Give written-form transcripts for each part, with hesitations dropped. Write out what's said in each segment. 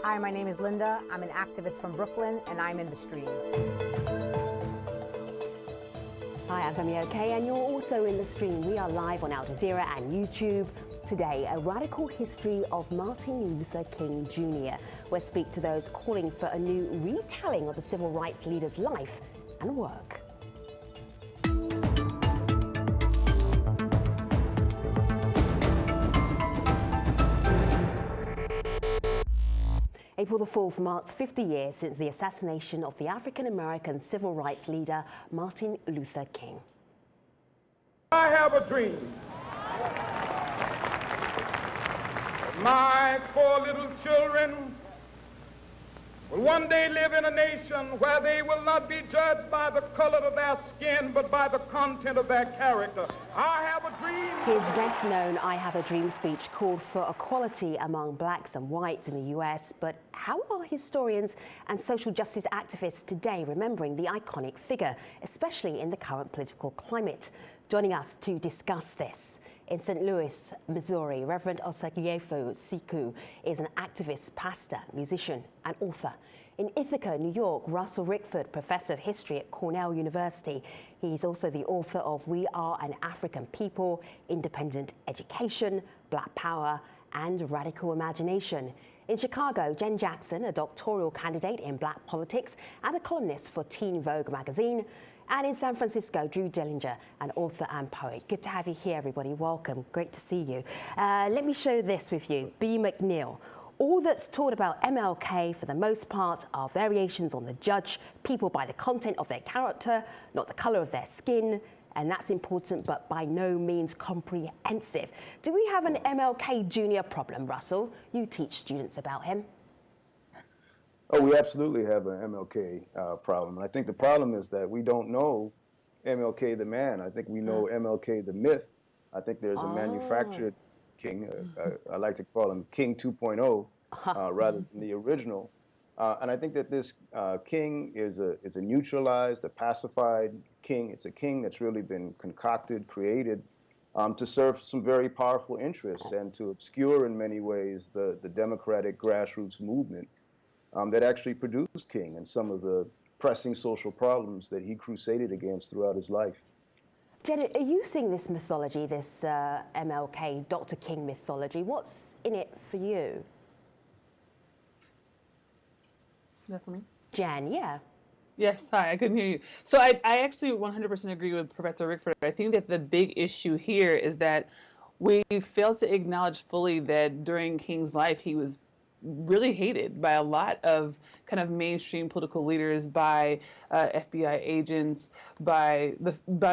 Hi, my name is Linda. I'm an activist from Brooklyn, and I'm in the stream. Hi, I'm Femi OK, and you're also in the stream. We are live on Al Jazeera and YouTube. Today, a radical history of Martin Luther King Jr., where speak to those calling for a new retelling of the civil rights leader's life and work. April the 4th marks 50 years since the assassination of the African-American civil rights leader Martin Luther King. I have a dream. My four little children will one day live in a nation where they will not be judged by the color of their skin, but by the content of their character. I have a dream. His best-known I Have a Dream speech called for equality among blacks and whites in the US, but how are historians and social justice activists today remembering the iconic figure, especially in the current political climate? Joining us to discuss this in St. Louis, Missouri, Reverend Osagyefo Siku is an activist, pastor, musician, and author. In Ithaca, New York, Russell Rickford, professor of history at Cornell University. He's also the author of We Are an African People, Independent Education, Black Power, and Radical Imagination. In Chicago, Jen Jackson, a doctoral candidate in black politics and a columnist for Teen Vogue magazine. And in San Francisco, Drew Dillinger, an author and poet. Good to have you here, everybody. Welcome. Great to see you. Let me show this with you. B. McNeil. All that's taught about MLK, for the most part, are variations on the judge people by the content of their character, not the color of their skin. And that's important, but by no means comprehensive. Do we have an MLK Jr. problem, Russell? You teach students about him. Oh, we absolutely have an MLK problem. And I think the problem is that we don't know MLK the man. I think we know MLK the myth. I think there's a manufactured king. I like to call him King 2.0 rather than the original. And I think that this king is a neutralized, a pacified king. It's a king that's really been concocted, created to serve some very powerful interests and to obscure in many ways the democratic grassroots movement that actually produced King and some of the pressing social problems that he crusaded against throughout his life. Jen, are you seeing this mythology, this MLK, Dr. King mythology? What's in it for you? Is that for me? Jen, yeah. Yes, hi, I couldn't hear you. So I actually 100% agree with Professor Rickford. I think that the big issue here is that we fail to acknowledge fully that during King's life, he was really hated by a lot of kind of mainstream political leaders, by FBI agents, by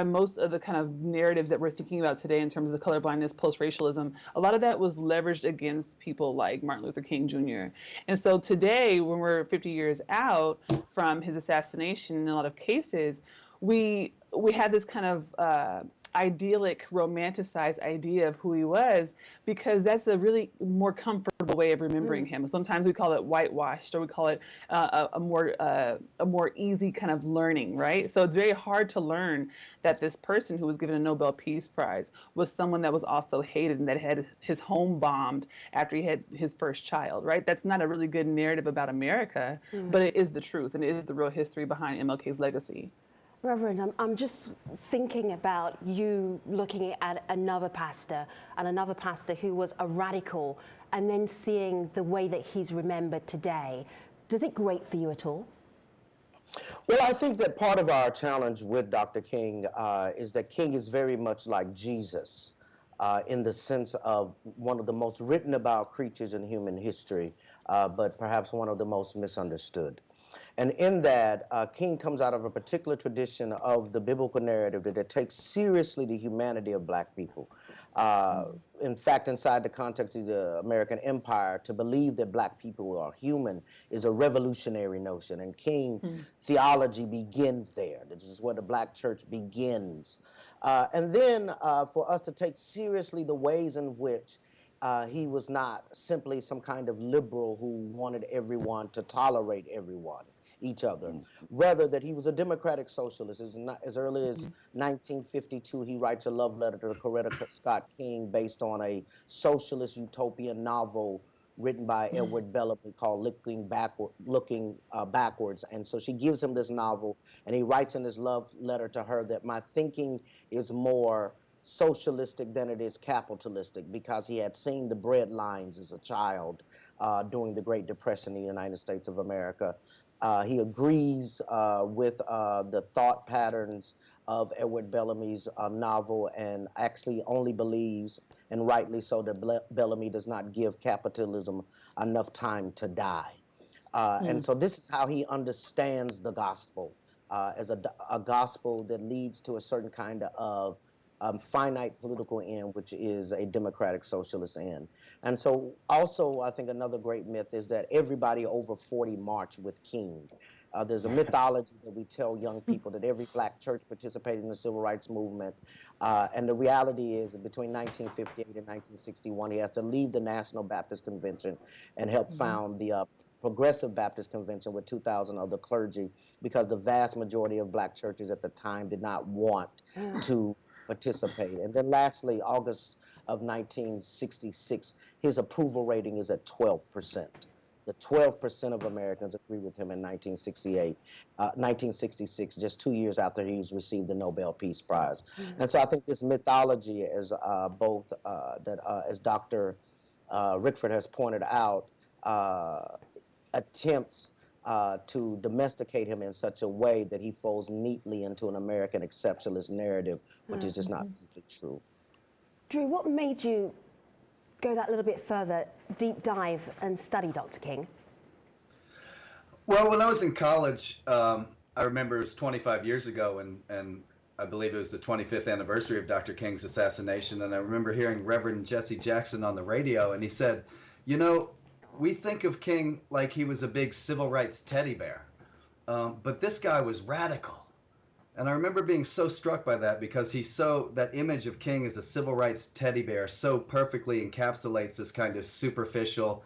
most of the kind of narratives that we're thinking about today in terms of the colorblindness, post-racialism. A lot of that was leveraged against people like Martin Luther King Jr. And so today, when we're 50 years out from his assassination in a lot of cases, we have this kind of idyllic, romanticized idea of who he was, because that's a really more comfortable way of remembering him. Sometimes we call it whitewashed, or we call it a more easy kind of learning, right? So it's very hard to learn that this person who was given a Nobel Peace Prize was someone that was also hated and that had his home bombed after he had his first child, right? That's not a really good narrative about America, but it is the truth, and it is the real history behind MLK's legacy. Reverend, I'm just thinking about you looking at another pastor who was a radical, and then seeing the way that he's remembered today. Does it grate for you at all? Well, I think that part of our challenge with Dr. King is that King is very much like Jesus in the sense of one of the most written about creatures in human history, but perhaps one of the most misunderstood. And in that, King comes out of a particular tradition of the biblical narrative that takes seriously the humanity of black people. In fact, inside the context of the American Empire, to believe that black people are human is a revolutionary notion. And King theology begins there. This is where the black church begins. And then for us to take seriously the ways in which he was not simply some kind of liberal who wanted everyone to tolerate each other, rather that he was a democratic socialist. As early as 1952, he writes a love letter to Coretta Scott King based on a socialist utopian novel written by Edward Bellamy called Looking Backwards. And so she gives him this novel, and he writes in this love letter to her that my thinking is more socialistic than it is capitalistic, because he had seen the bread lines as a child during the Great Depression in the United States of America. He agrees with the thought patterns of Edward Bellamy's novel, and actually only believes, and rightly so, that Bellamy does not give capitalism enough time to die. And so this is how he understands the gospel, as a gospel that leads to a certain kind of finite political end, which is a democratic socialist end. And so also, I think another great myth is that everybody over 40 marched with King. There's a mythology that we tell young people that every black church participated in the civil rights movement. And the reality is that between 1958 and 1961, he has to leave the National Baptist Convention and help found the Progressive Baptist Convention with 2,000 other clergy, because the vast majority of black churches at the time did not want to participate. And then lastly, August of 1966, his approval rating is at 12%. The 12% of Americans agree with him in 1966, just 2 years after he's received the Nobel Peace Prize. And so I think this mythology is as Dr. Rickford has pointed out, attempts to domesticate him in such a way that he falls neatly into an American exceptionalist narrative, which is just not simply true. Drew, what made you go that little bit further, deep dive and study Dr. King? Well, when I was in college, I remember it was 25 years ago, and I believe it was the 25th anniversary of Dr. King's assassination, and I remember hearing Reverend Jesse Jackson on the radio, and he said, you know, we think of King like he was a big civil rights teddy bear, but this guy was radical. And I remember being so struck by that, because that image of King as a civil rights teddy bear so perfectly encapsulates this kind of superficial,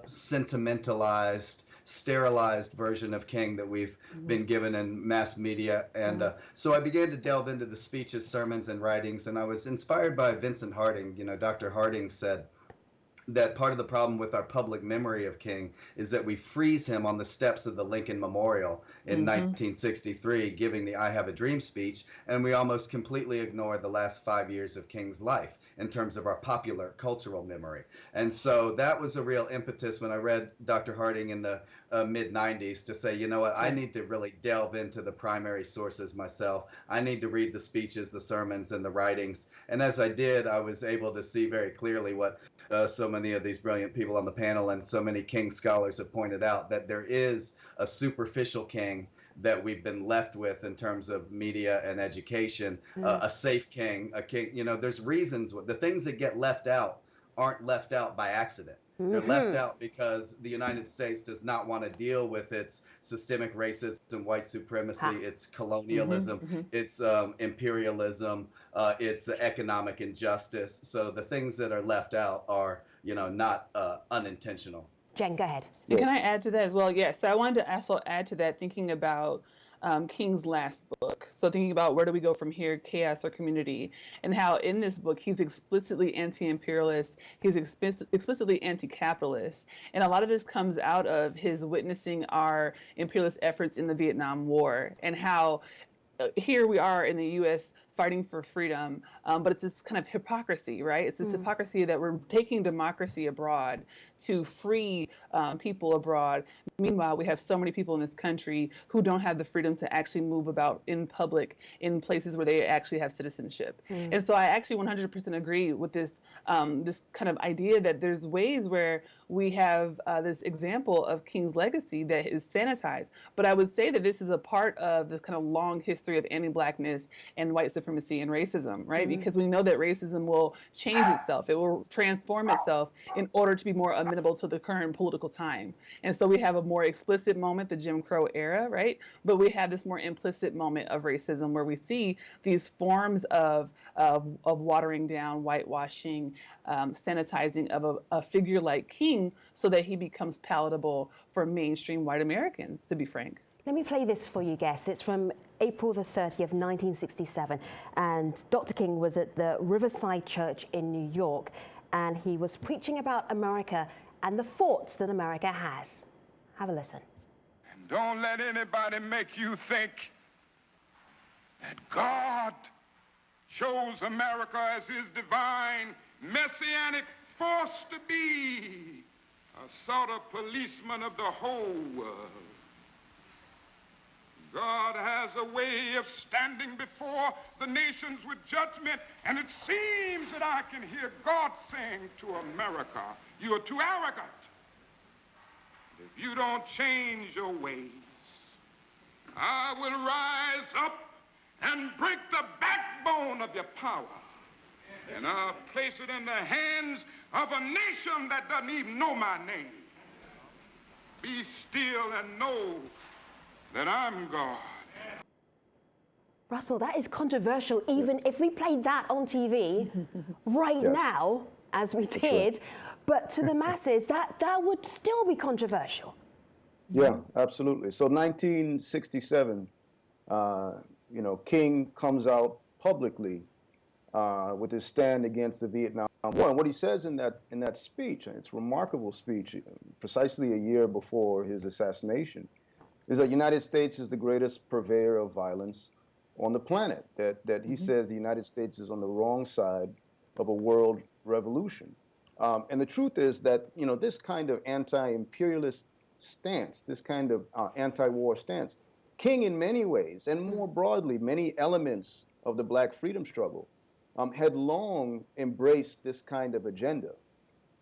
sentimentalized, sterilized version of King that we've been given in mass media. And so I began to delve into the speeches, sermons, and writings, and I was inspired by Vincent Harding. You know, Dr. Harding said that part of the problem with our public memory of King is that we freeze him on the steps of the Lincoln Memorial in 1963, giving the I Have a Dream speech, and we almost completely ignore the last 5 years of King's life in terms of our popular cultural memory. And so that was a real impetus when I read Dr. Harding in the mid-90s to say, you know what, I need to really delve into the primary sources myself. I need to read the speeches, the sermons, and the writings. And as I did, I was able to see very clearly what so many of these brilliant people on the panel and so many King scholars have pointed out, that there is a superficial King that we've been left with in terms of media and education, a safe King, a King, you know, there's reasons. The things that get left out aren't left out by accident. They're left out because the United States does not want to deal with its systemic racism, white supremacy, its colonialism, its imperialism, its economic injustice. So the things that are left out are, you know, not unintentional. Jen, go ahead. And can I add to that as well? Yes. So I wanted to also add to that, thinking about King's last book. So thinking about where do we go from here, chaos or community, and how in this book he's explicitly anti-imperialist, he's explicitly anti-capitalist. And a lot of this comes out of his witnessing our imperialist efforts in the Vietnam War, and how here we are in the U.S. fighting for freedom, but it's this kind of hypocrisy, right? It's this hypocrisy that we're taking democracy abroad to free people abroad. Meanwhile, we have so many people in this country who don't have the freedom to actually move about in public in places where they actually have citizenship. And so I actually 100% agree with this this kind of idea that there's ways where we have this example of King's legacy that is sanitized. But I would say that this is a part of this kind of long history of anti-Blackness and white supremacy and racism, right? Because we know that racism will change itself. It will transform itself in order to be more amenable to the current political time. And so we have a more explicit moment, the Jim Crow era, right? But we have this more implicit moment of racism where we see these forms of watering down, whitewashing, sanitizing of a figure like King so that he becomes palatable for mainstream white Americans, to be frank. Let me play this for you, guests. It's from April the 30th, 1967, and Dr. King was at the Riverside Church in New York, and he was preaching about America and the faults that America has. Have a listen. And don't let anybody make you think that God chose America as his divine messianic force to be a sort of policeman of the whole world. God has a way of standing before the nations with judgment, and it seems that I can hear God saying to America, "You are too arrogant. If you don't change your ways, I will rise up and break the backbone of your power, and I'll place it in the hands of a nation that doesn't even know my name. Be still and know that I'm God." Russell, that is controversial, even if we played that on TV right now, as we did, but to the masses, that would still be controversial. Yeah, absolutely. So 1967, King comes out publicly with his stand against the Vietnam War. And what he says in that speech, and it's a remarkable speech, precisely a year before his assassination, is that the United States is the greatest purveyor of violence on the planet. That he says the United States is on the wrong side of a world revolution. And the truth is that, this kind of anti-imperialist stance, this kind of anti-war stance, King in many ways, and more broadly, many elements of the Black freedom struggle, had long embraced this kind of agenda.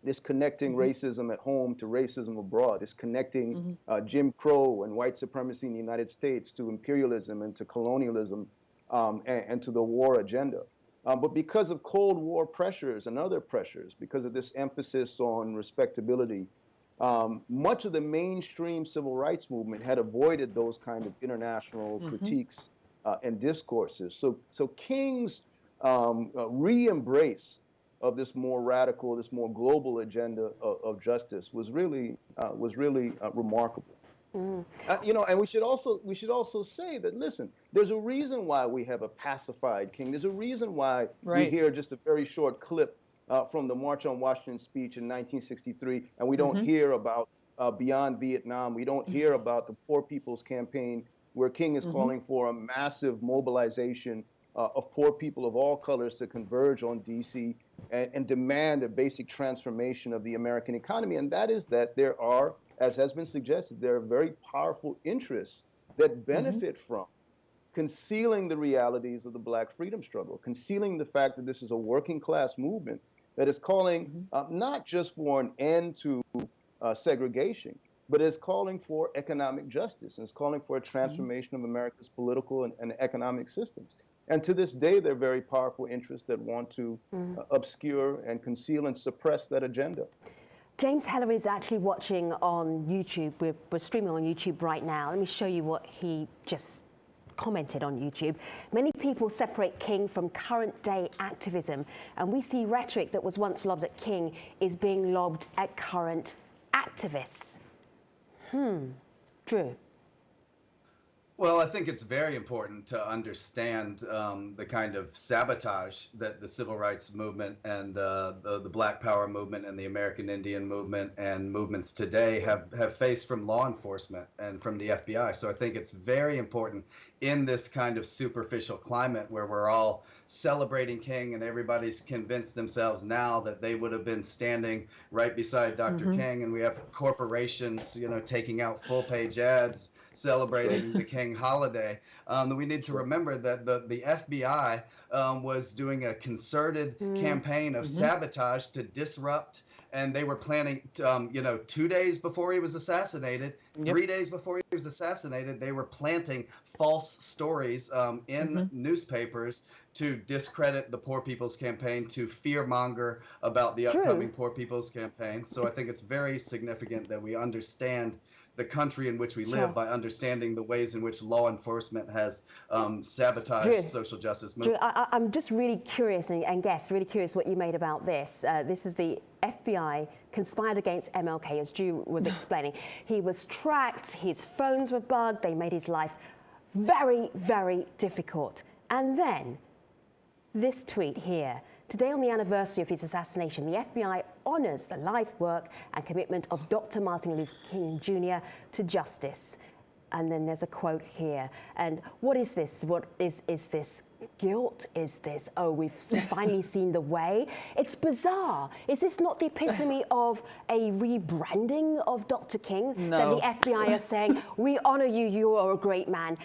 This connecting racism at home to racism abroad, this connecting Jim Crow and white supremacy in the United States to imperialism and to colonialism and to the war agenda. But because of Cold War pressures and other pressures, because of this emphasis on respectability, much of the mainstream civil rights movement had avoided those kind of international critiques and discourses. So King's re-embrace of this more radical, this more global agenda of justice was really remarkable. And we should also say that, listen, there's a reason why we have a pacified King. There's a reason why we hear just a very short clip from the March on Washington speech in 1963, and we don't hear about Beyond Vietnam. We don't hear about the Poor People's Campaign, where King is calling for a massive mobilization of poor people of all colors to converge on D.C. and demand a basic transformation of the American economy. And that is that there are, as has been suggested, there are very powerful interests that benefit from concealing the realities of the Black freedom struggle, concealing the fact that this is a working class movement that is calling not just for an end to segregation, but is calling for economic justice and is calling for a transformation of America's political and economic systems. And to this day, there are very powerful interests that want to obscure and conceal and suppress that agenda. James Heller is actually watching on YouTube. We're streaming on YouTube right now. Let me show you what he just commented on YouTube. Many people separate King from current day activism, and we see rhetoric that was once lobbed at King is being lobbed at current activists. Drew. Well, I think it's very important to understand the kind of sabotage that the civil rights movement and the Black Power movement and the American Indian movement and movements today have faced from law enforcement and from the FBI. So I think it's very important in this kind of superficial climate where we're all celebrating King and everybody's convinced themselves now that they would have been standing right beside Dr. King, and we have corporations, taking out full-page ads celebrating the King holiday. We need to remember that the FBI was doing a concerted campaign of sabotage to disrupt, and they were planning, 2 days before he was assassinated, 3 days before he was assassinated, they were planting false stories in newspapers to discredit the Poor People's Campaign, to fearmonger about the upcoming Poor People's Campaign. So I think it's very significant that we understand the country in which we live by understanding the ways in which law enforcement has sabotaged social justice movement. Drew, I'm just really curious, and guess, really curious what you made about this. This is the FBI conspired against MLK, as Drew was explaining. He was tracked, his phones were bugged, they made his life very, very difficult. And then, this tweet here. Today, on the anniversary of his assassination, the FBI honours the life, work and commitment of Dr. Martin Luther King Jr. to justice. And then there's a quote here. And what is this? What is this guilt? Is this, oh, we've finally seen the way? It's bizarre. Is this not the epitome of a rebranding of Dr. King? No. That the FBI are saying, we honour you, you are a great man,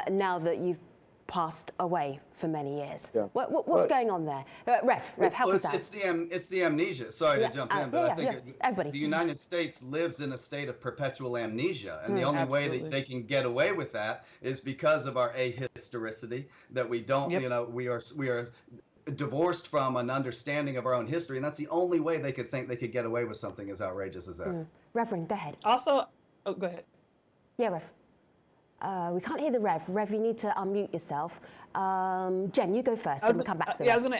now that you've passed away for many years. Yeah. What's going on there? Rev, help us out. It's the amnesia. Sorry to jump in, but I think the United States lives in a state of perpetual amnesia, and the only way that they can get away with that is because of our ahistoricity, that we don't, you know, we are divorced from an understanding of our own history, and that's the only way they could think they could get away with something as outrageous as that. Reverend, go ahead. Also, oh, go ahead. Yeah, Rev. We can't hear the Rev. Rev, you need to unmute yourself. Jen, you go first, and we'll come back to the Rev. I was going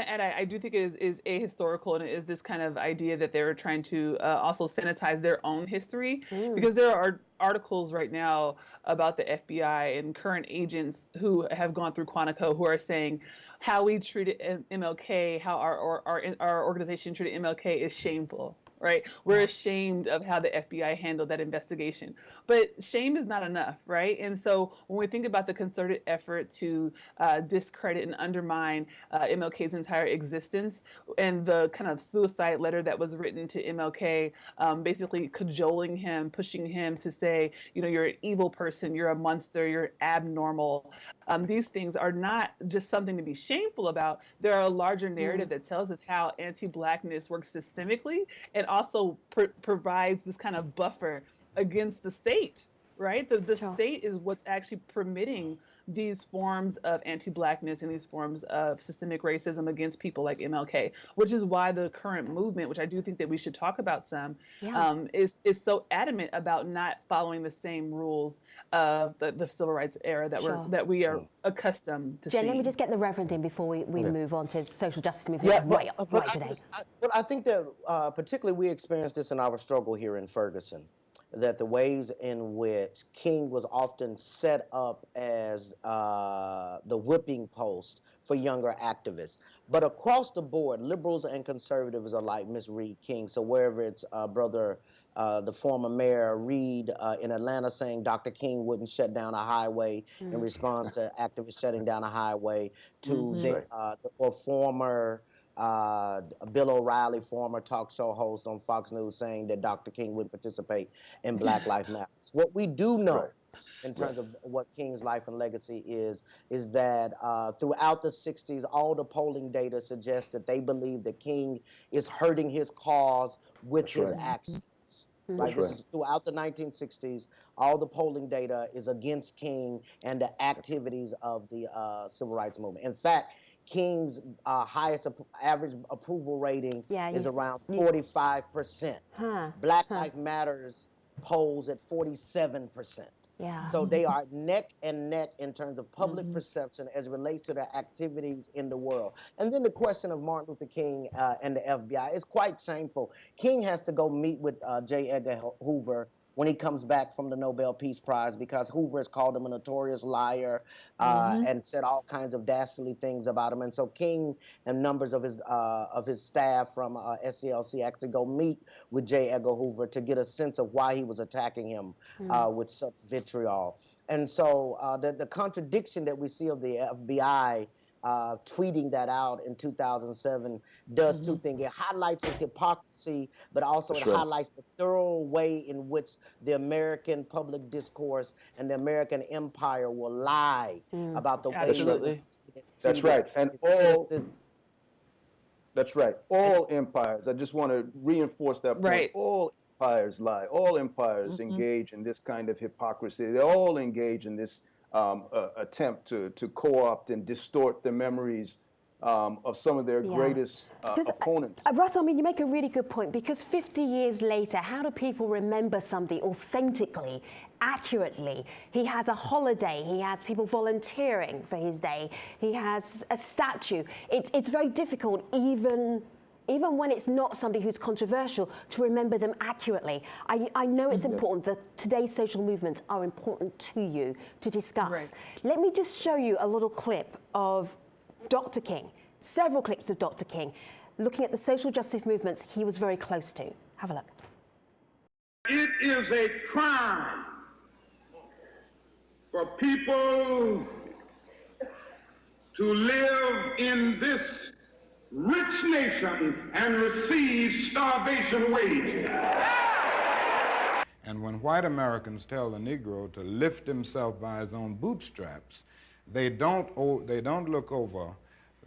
to add, I do think it is ahistorical, and it is this kind of idea that they're trying to also sanitize their own history, because there are articles right now about the FBI and current agents who have gone through Quantico who are saying how we treated MLK, how our organization treated MLK is shameful. Right? We're ashamed of how the FBI handled that investigation. But shame is not enough, right? And so when we think about the concerted effort to discredit and undermine MLK's entire existence, and the kind of suicide letter that was written to MLK, basically cajoling him, pushing him to say, you know, you're an evil person, you're a monster, you're abnormal. These things are not just something to be shameful about. There are a larger narrative that tells us how anti-Blackness works systemically and also provides this kind of buffer against the state, right? The state is what's actually permitting these forms of anti-Blackness and these forms of systemic racism against people like MLK, which is why the current movement, which I do think that we should talk about some, is so adamant about not following the same rules of the civil rights era that we are accustomed to Jen, seeing. let me just get the Reverend in before we move on to social justice movement right today. I think that particularly we experienced this in our struggle here in Ferguson, that the ways in which King was often set up as the whipping post for younger activists. But across the board, liberals and conservatives alike misread King. So wherever it's the former mayor Reed in Atlanta saying Dr. King wouldn't shut down a highway in response to activists shutting down a highway, to or former Bill O'Reilly, former talk show host on Fox News, saying that Dr. King wouldn't participate in Black Lives Matter. What we do know in terms of what King's life and legacy is that throughout the 60s, all the polling data suggests that they believe that King is hurting his cause with his actions. Right? This is throughout the 1960s, all the polling data is against King and the activities of the civil rights movement. In fact, King's highest average approval rating is around 45%. Black Lives Matters polls at 47%. So they are neck and neck in terms of public perception as it relates to their activities in the world. And then the question of Martin Luther King and the FBI is quite shameful. King has to go meet with J. Edgar Hoover when he comes back from the Nobel Peace Prize, because Hoover has called him a notorious liar and said all kinds of dastardly things about him. And so King and numbers of his staff from SCLC actually go meet with J. Edgar Hoover to get a sense of why he was attacking him with such vitriol. And so the contradiction that we see of the FBI tweeting that out in 2007 does two things. It highlights his hypocrisy, but also it highlights the thorough way in which the American public discourse and the American empire will lie about the way. That's right. And that's right. All empires, I just want to reinforce that point. All empires lie. All empires engage in this kind of hypocrisy. They all engage in this attempt to co-opt and distort the memories of some of their greatest opponents. Russell, I mean, you make a really good point, because 50 years later, how do people remember something authentically, accurately? He has a holiday. He has people volunteering for his day. He has a statue. It's very difficult, even when it's not somebody who's controversial, to remember them accurately. I know it's important that today's social movements are important to you to discuss. Let me just show you a little clip of Dr. King, several clips of Dr. King. looking at the social justice movements he was very close to. Have a look. It is a crime for people to live in this rich nation and receive starvation wages. And when white Americans tell the Negro to lift himself by his own bootstraps, they don't look over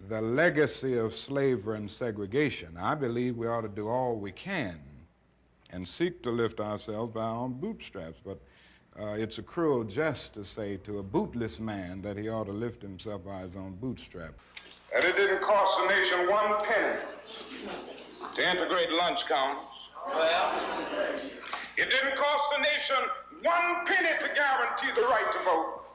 the legacy of slavery and segregation. I believe we ought to do all we can and seek to lift ourselves by our own bootstraps, but it's a cruel jest to say to a bootless man that he ought to lift himself by his own bootstrap. And it didn't cost the nation 1 penny to integrate lunch counters. It didn't cost the nation 1 penny to guarantee the right to vote.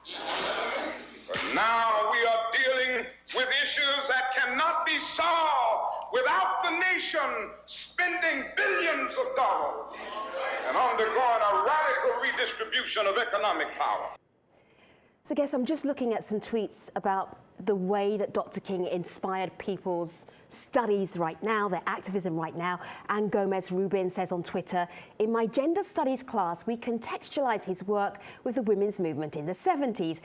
But now we are dealing with issues that cannot be solved without the nation spending billions of dollars and undergoing a radical redistribution of economic power. So I guess I'm just looking at some tweets about the way that Dr. King inspired people's studies right now, their activism right now. Anne Gomez Rubin says on Twitter, in my gender studies class, we contextualize his work with the women's movement in the 70s.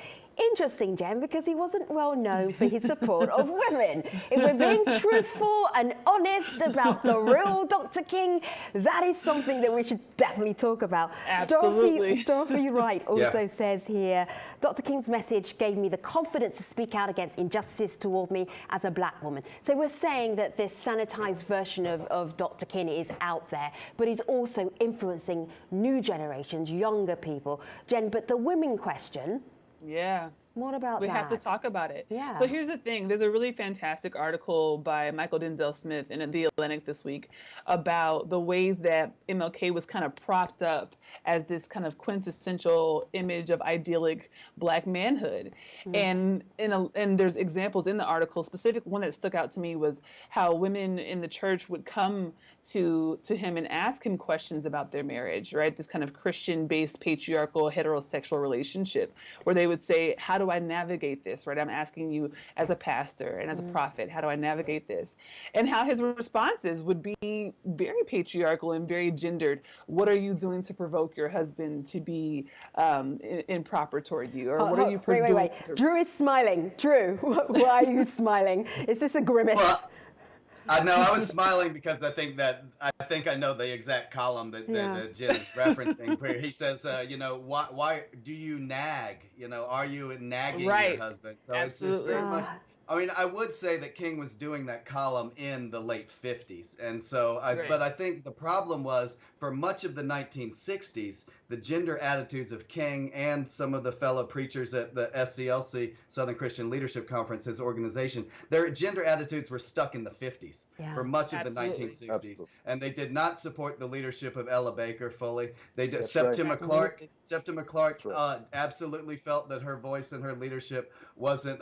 Interesting, Jen, because he wasn't well known for his support of women. If we're being truthful and honest about the real Dr. King, that is something that we should definitely talk about. Absolutely. Dorothy Wright also says here, Dr. King's message gave me the confidence to speak out against injustices toward me as a black woman. So we're saying that this sanitized version of Dr. King is out there, but he's also influencing new generations, younger people. Jen, but the women question, yeah. what about that? We have to talk about it. Yeah. So here's the thing. There's a really fantastic article by Michael Denzel Smith in The Atlantic this week about the ways that MLK was kind of propped up as this kind of quintessential image of idyllic black manhood. And there's examples in the article. Specific one that stuck out to me was how women in the church would come to him and ask him questions about their marriage, right? This kind of Christian-based patriarchal heterosexual relationship where they would say, how do I navigate this, right? I'm asking you as a pastor and as a prophet, how do I navigate this? And how his responses would be very patriarchal and very gendered. What are you doing to provoke your husband to be improper toward you? Or what are you doing? Wait. Drew is smiling. Drew, why are you smiling? Is this a grimace? Well, I know I was smiling because I think I know the exact column that Jen is referencing, where he says, why do you nag? Are you nagging your husband? So it's very much. I mean, I would say that King was doing that column in the late 50s. And so, but I think the problem was for much of the 1960s, the gender attitudes of King and some of the fellow preachers at the SCLC, Southern Christian Leadership Conference, his organization, their gender attitudes were stuck in the 50s for much of the 1960s. Absolutely. And they did not support the leadership of Ella Baker fully. They did. Septima Clark absolutely felt that her voice and her leadership wasn't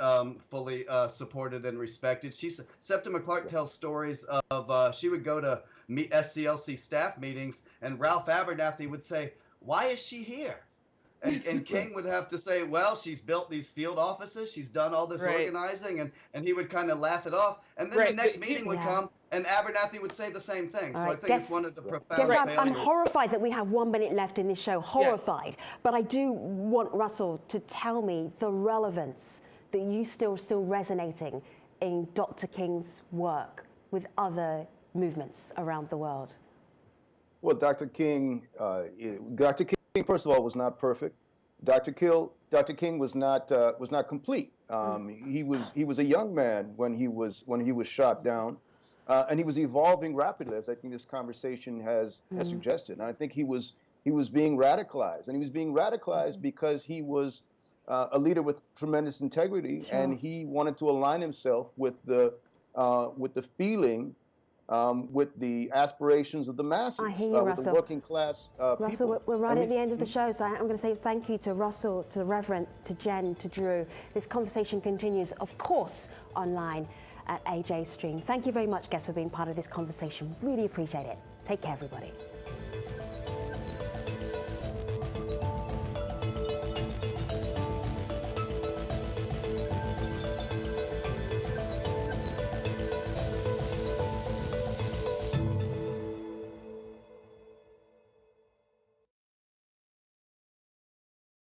fully supported and respected. Septima Clark tells stories of she would go to SCLC staff meetings and Ralph Abernathy would say, why is she here? And King would have to say, well, she's built these field offices, she's done all this organizing, and he would kind of laugh it off. And then the next meeting would come, and Abernathy would say the same thing. So I think it's one of the profound failures. I'm horrified that we have 1 minute left in this show, horrified. But I do want Russell to tell me the relevance that you still resonating in Dr. King's work with other movements around the world. Well, Dr. King, first of all, was not perfect. Dr. King was not complete. He was a young man when he was shot down, and he was evolving rapidly, as I think this conversation has suggested. And I think he was being radicalized, and he was being radicalized because he was a leader with tremendous integrity, and he wanted to align himself with the feeling. With the aspirations of the masses, I hear you, with the working class Russell, people. we're right at the end of the show, so I'm going to say thank you to Russell, to the Reverend, to Jen, to Drew. This conversation continues, of course, online at AJ Stream. Thank you very much, guests, for being part of this conversation. Really appreciate it. Take care, everybody.